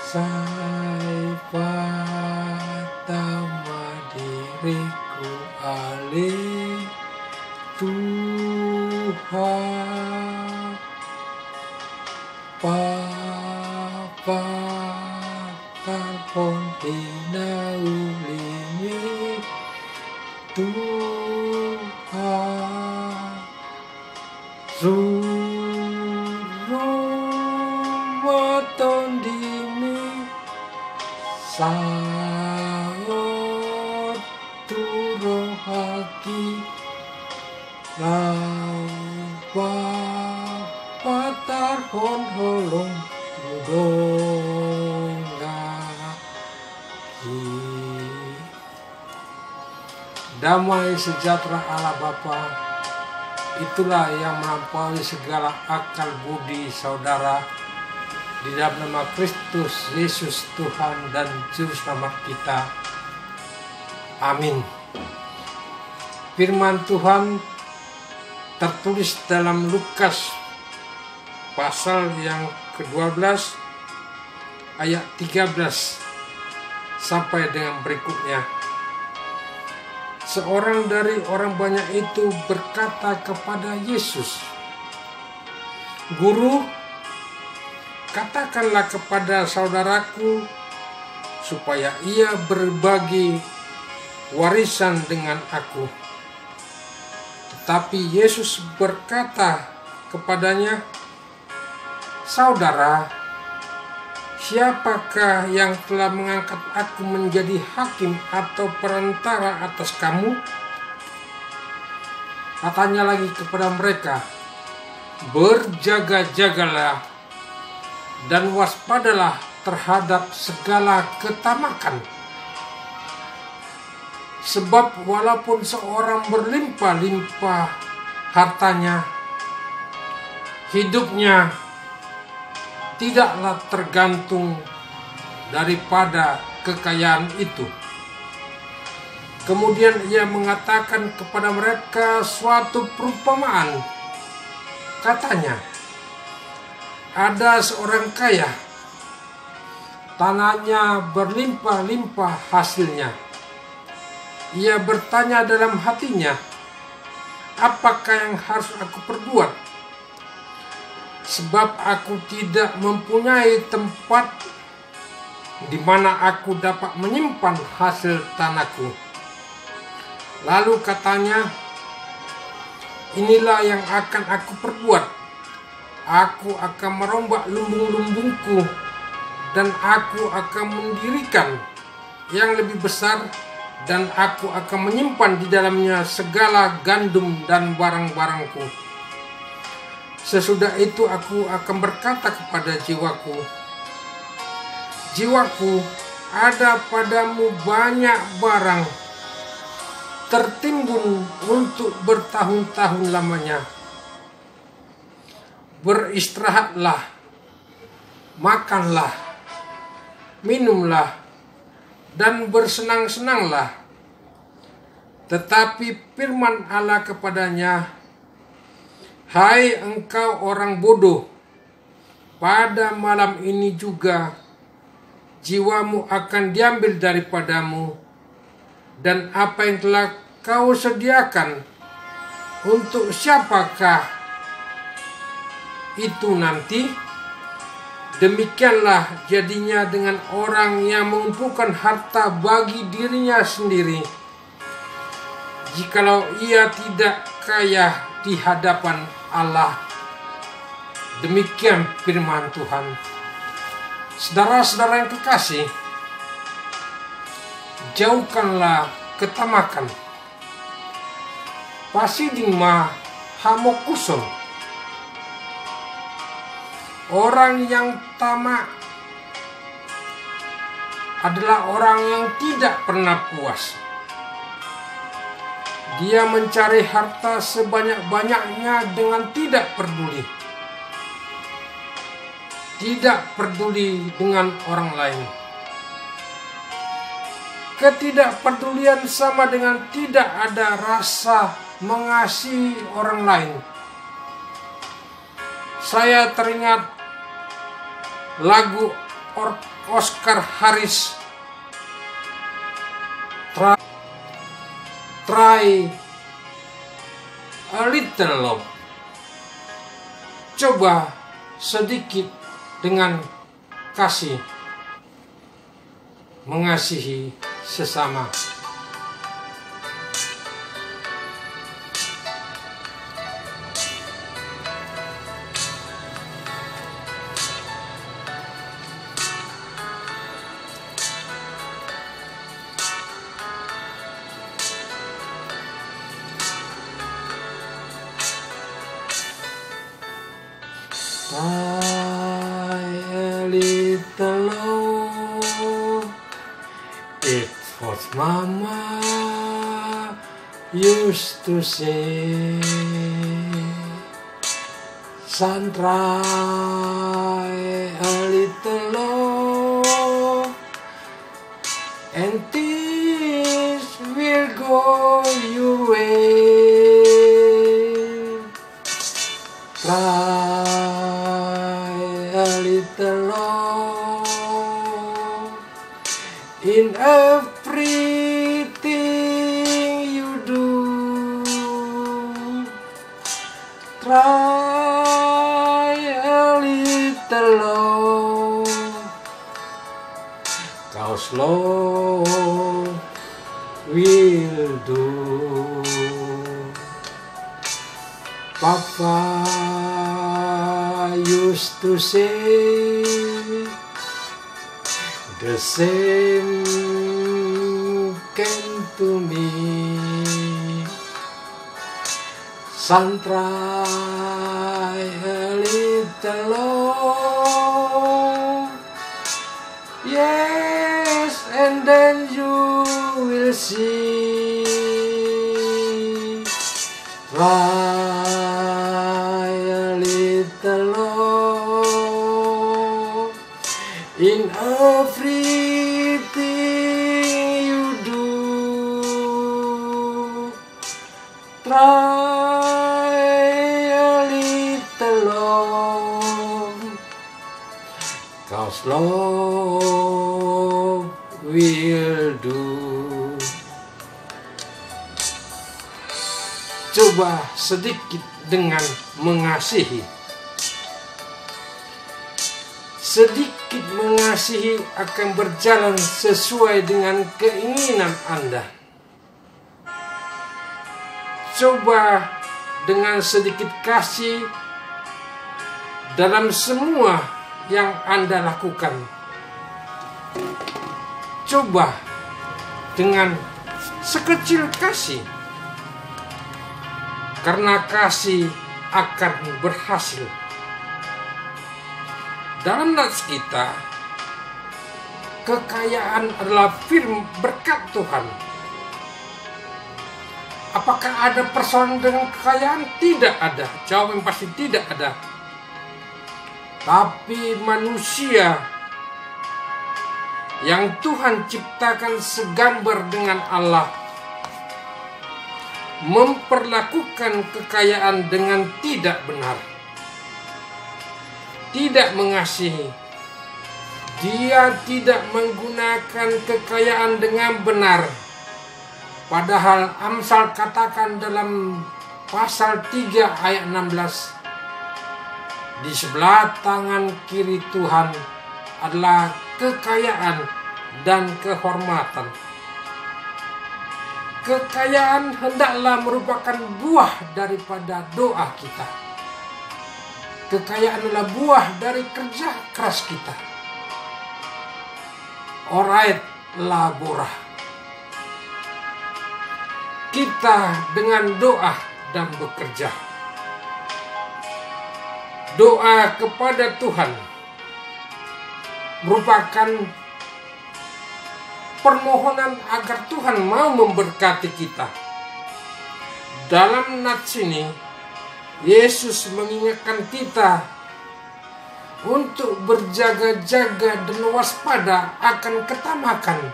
Sai pertama diriku alih Tuhan, Bapa tahun dinaulimi Tuhan, suruh waton dini saot turun haki lawa patar hon holong tudonga. Damai sejahtera Allah Bapa, itulah yang melampaui segala akal budi saudara, di dalam nama Kristus Yesus Tuhan dan Juru Selamat kita. Amin. Firman Tuhan tertulis dalam Lukas pasal yang ke-12 ayat 13 sampai dengan berikutnya. Seorang dari orang banyak itu berkata kepada Yesus, "Guru, katakanlah kepada saudaraku supaya ia berbagi warisan dengan aku." Tetapi Yesus berkata kepadanya, "Saudara, siapakah yang telah mengangkat aku menjadi hakim atau perantara atas kamu?" Katanya lagi kepada mereka, "Berjaga-jagalah dan waspadalah terhadap segala ketamakan. Sebab walaupun seorang berlimpah-limpah hartanya, hidupnya tidaklah tergantung daripada kekayaan itu." Kemudian ia mengatakan kepada mereka suatu perumpamaan. Katanya, "Ada seorang kaya, tanahnya berlimpah-limpah hasilnya. Ia bertanya dalam hatinya, apakah yang harus aku perbuat? Sebab aku tidak mempunyai tempat di mana aku dapat menyimpan hasil tanahku." Lalu katanya, "Inilah yang akan aku perbuat. Aku akan merombak lumbung-lumbungku dan aku akan mendirikan yang lebih besar, dan aku akan menyimpan di dalamnya segala gandum dan barang-barangku. Sesudah itu aku akan berkata kepada jiwaku, jiwaku, ada padamu banyak barang tertimbun untuk bertahun-tahun lamanya. Beristirahatlah, makanlah, minumlah, dan bersenang-senanglah." Tetapi firman Allah kepadanya, "Hai engkau orang bodoh, pada malam ini juga jiwamu akan diambil daripadamu, dan apa yang telah kau sediakan, untuk siapakah itu nanti?" Demikianlah jadinya dengan orang yang mengumpulkan harta bagi dirinya sendiri, jikalau ia tidak kaya di hadapan Allah. Demikian firman Tuhan. Saudara-saudara yang kekasih, jauhkanlah ketamakan. Pasiding ma hamokuson. Orang yang tamak adalah orang yang tidak pernah puas. Dia mencari harta sebanyak-banyaknya dengan tidak peduli. Tidak peduli dengan orang lain. Ketidakpedulian sama dengan tidak ada rasa mengasihi orang lain. Saya teringat lagu Oscar Harris, Try a Little Love. Coba sedikit dengan kasih, mengasihi sesama. Try a little love, it was Mama used to say. Son, try a little love, and things will go your way. Try a little love in everything you do. Try a little love, 'cause love will do. Papa used to say the same came to me. Son, try a little love, yes, and then you will see. Try a little love in everything you do. Try a little love, 'cause love will do. Coba sedikit dengan mengasihi. Sedikit mengasihi akan berjalan sesuai dengan keinginan Anda. Coba dengan sedikit kasih dalam semua yang Anda lakukan. Coba dengan sekecil kasih, karena kasih akan berhasil. Dalam nats kita, kekayaan adalah firman berkat Tuhan. Apakah ada persoalan dengan kekayaan? Tidak ada. Jawaban pasti tidak ada. Tapi manusia yang Tuhan ciptakan segambar dengan Allah memperlakukan kekayaan dengan tidak benar, tidak mengasihi. Dia tidak menggunakan kekayaan dengan benar. Padahal Amsal katakan dalam pasal 3 ayat 16, di sebelah tangan kiri Tuhan adalah kekayaan dan kehormatan. Kekayaan hendaklah merupakan buah daripada doa kita. Kekayaan adalah buah dari kerja keras kita. Orait labora. Kita dengan doa dan bekerja. Doa kepada Tuhan merupakan permohonan agar Tuhan mau memberkati kita. Dalam nats ini, Yesus mengingatkan kita untuk berjaga-jaga dan waspada akan ketamakan.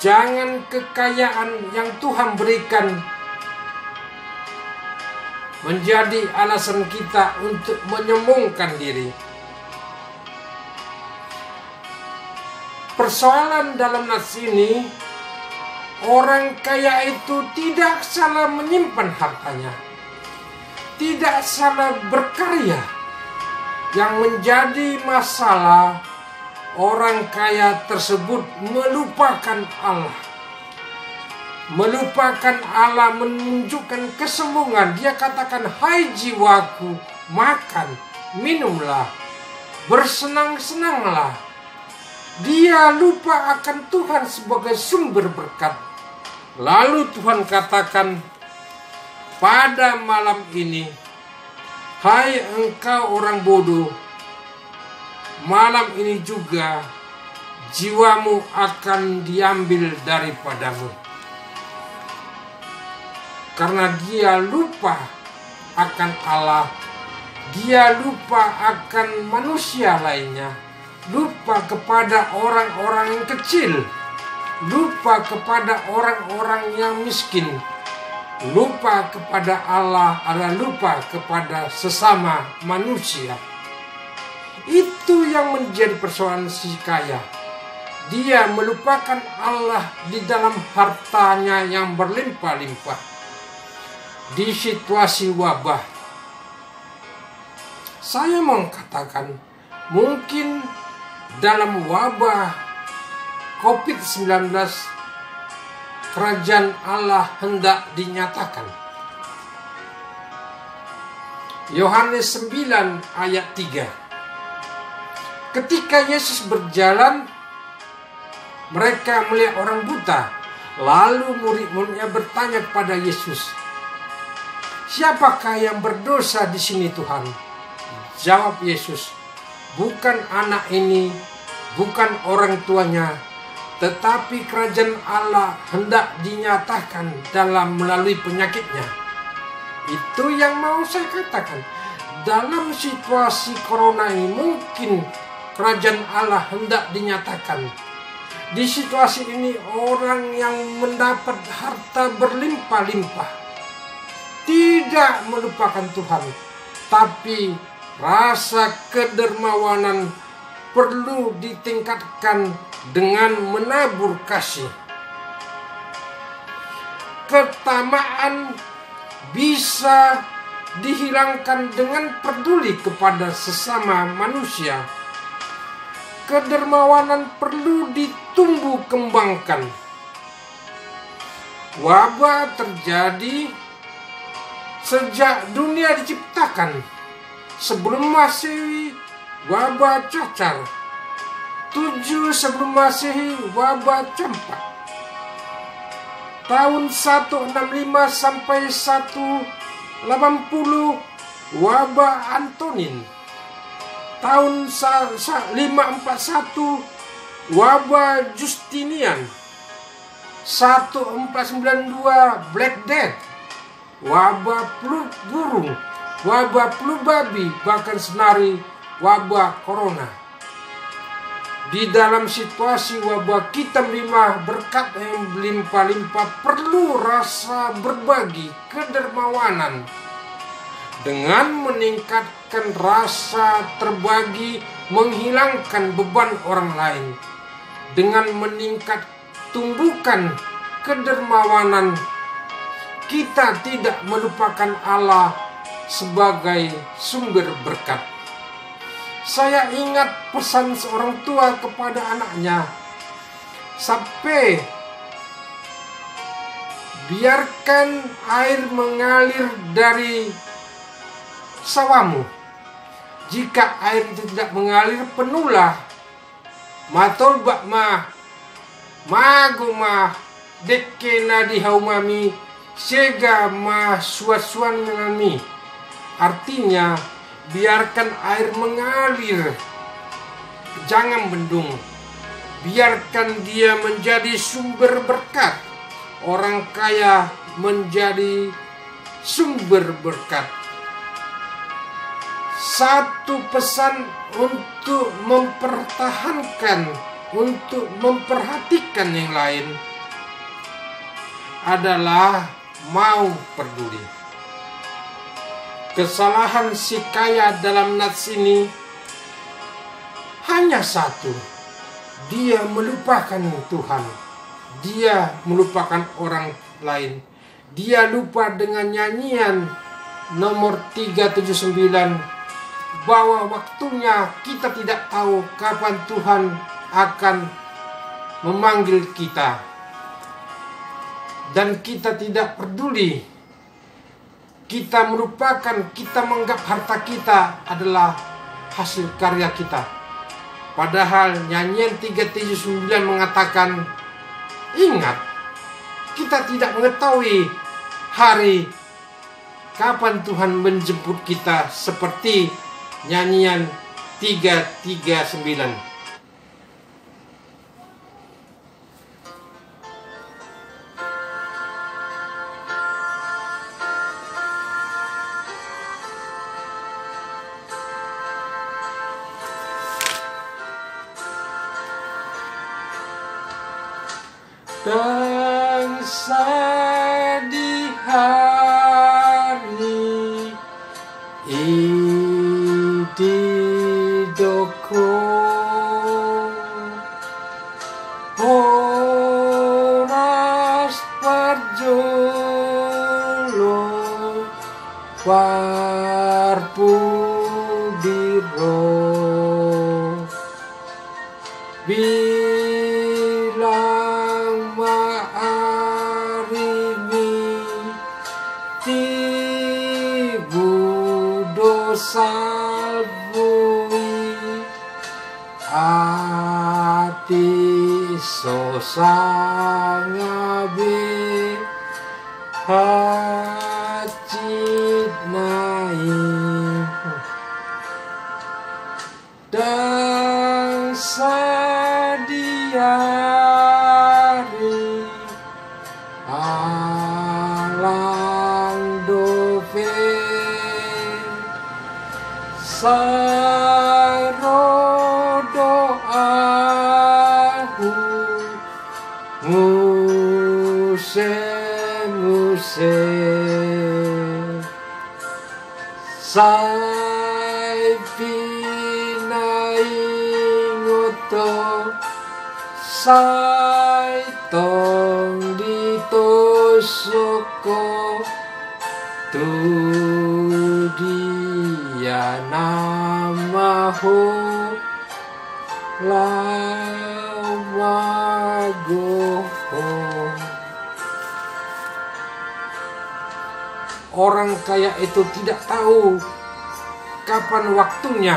Jangan kekayaan yang Tuhan berikan menjadi alasan kita untuk menyombongkan diri. Persoalan dalam nas ini, orang kaya itu tidak salah menyimpan hartanya, tidak salah berkarya. Yang menjadi masalah, orang kaya tersebut melupakan Allah. Melupakan Allah, menunjukkan kesombongan. Dia katakan, "Hai jiwaku, makan, minumlah, bersenang-senanglah." Dia lupa akan Tuhan sebagai sumber berkat. Lalu Tuhan katakan, "Pada malam ini, hai engkau orang bodoh, malam ini juga jiwamu akan diambil daripadamu." Karena dia lupa akan Allah, dia lupa akan manusia lainnya, lupa kepada orang-orang yang kecil, lupa kepada orang-orang yang miskin, lupa kepada Allah, adalah lupa kepada sesama manusia. Itu yang menjadi persoalan si kaya. Dia melupakan Allah di dalam hartanya yang berlimpah-limpah. Di situasi wabah, saya mau katakan, mungkin dalam wabah COVID-19, kerajaan Allah hendak dinyatakan. Yohanes 9 ayat 3. Ketika Yesus berjalan, mereka melihat orang buta. Lalu murid-muridnya bertanya kepada Yesus, "Siapakah yang berdosa di sini, Tuhan?" Jawab Yesus, "Bukan anak ini, bukan orang tuanya, tetapi kerajaan Allah hendak dinyatakan melalui penyakitnya." Itu yang mau saya katakan. Dalam situasi corona ini mungkin kerajaan Allah hendak dinyatakan. Di situasi ini orang yang mendapat harta berlimpah-limpah tidak melupakan Tuhan, tapi rasa kedermawanan perlu ditingkatkan dengan menabur kasih. Ketamaan bisa dihilangkan dengan peduli kepada sesama manusia. Kedermawanan perlu ditumbuh kembangkan. Wabah terjadi sejak dunia diciptakan. Sebelum Masehi, wabah cacar. 7 sebelum Masehi, wabah campak. Tahun 165 sampai 180, wabah Antonin. Tahun 541, wabah Justinian. 1492, Black Death, wabah flu burung, wabah flu babi, bahkan senari wabah corona. Di dalam situasi wabah kita menerima berkat yang berlimpah-limpah, perlu rasa berbagi, kedermawanan. Dengan meningkatkan rasa terbagi, menghilangkan beban orang lain. Dengan tumbuhkan kedermawanan, kita tidak melupakan Allah sebagai sumber berkat. Saya ingat pesan seorang tua kepada anaknya, "Sampai biarkan air mengalir dari sawamu. Jika air itu tidak mengalir, penuhlah. Matol bakma maguma dekena di haumami sega ma suasuan menami." Artinya, biarkan air mengalir, jangan bendung. Biarkan dia menjadi sumber berkat. Orang kaya menjadi sumber berkat. Satu pesan untuk mempertahankan, untuk memperhatikan yang lain adalah mau peduli. Kesalahan si kaya dalam nats ini hanya satu. dia melupakan Tuhan. Dia melupakan orang lain. Dia lupa dengan nyanyian nomor 379, bahwa waktunya kita tidak tahu kapan Tuhan akan memanggil kita. Dan kita tidak peduli. Kita melupakan, kita menganggap harta kita adalah hasil karya kita. Padahal nyanyian 379 mengatakan, ingat, kita tidak mengetahui hari kapan Tuhan menjemput kita, seperti nyanyian 339. Bangsa di hari ididoko horas parjolo parpudiro bilang ma'arimi tibu dosalbui ati sosangabe hacit naik dan sadiari alang dove sarodo ahu nguse sai pinaingoto sai tong ditosoko tu dia namaho lamagoho. Orang kaya itu tidak tahu kapan waktunya.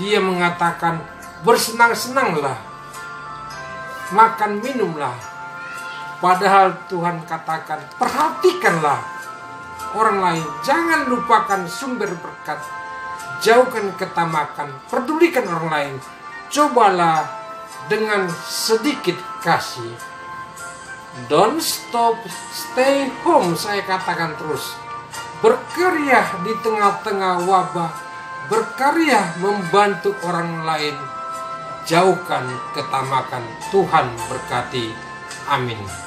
Dia mengatakan, bersenang-senanglah, makan minumlah. Padahal Tuhan katakan, perhatikanlah orang lain. Jangan lupakan sumber berkat. Jauhkan ketamakan. Pedulikan orang lain. Cobalah dengan sedikit kasih. Don't stop, stay home, saya katakan terus. Berkarya di tengah-tengah wabah. Berkarya membantu orang lain. Jauhkan ketamakan. Tuhan berkati. Amin.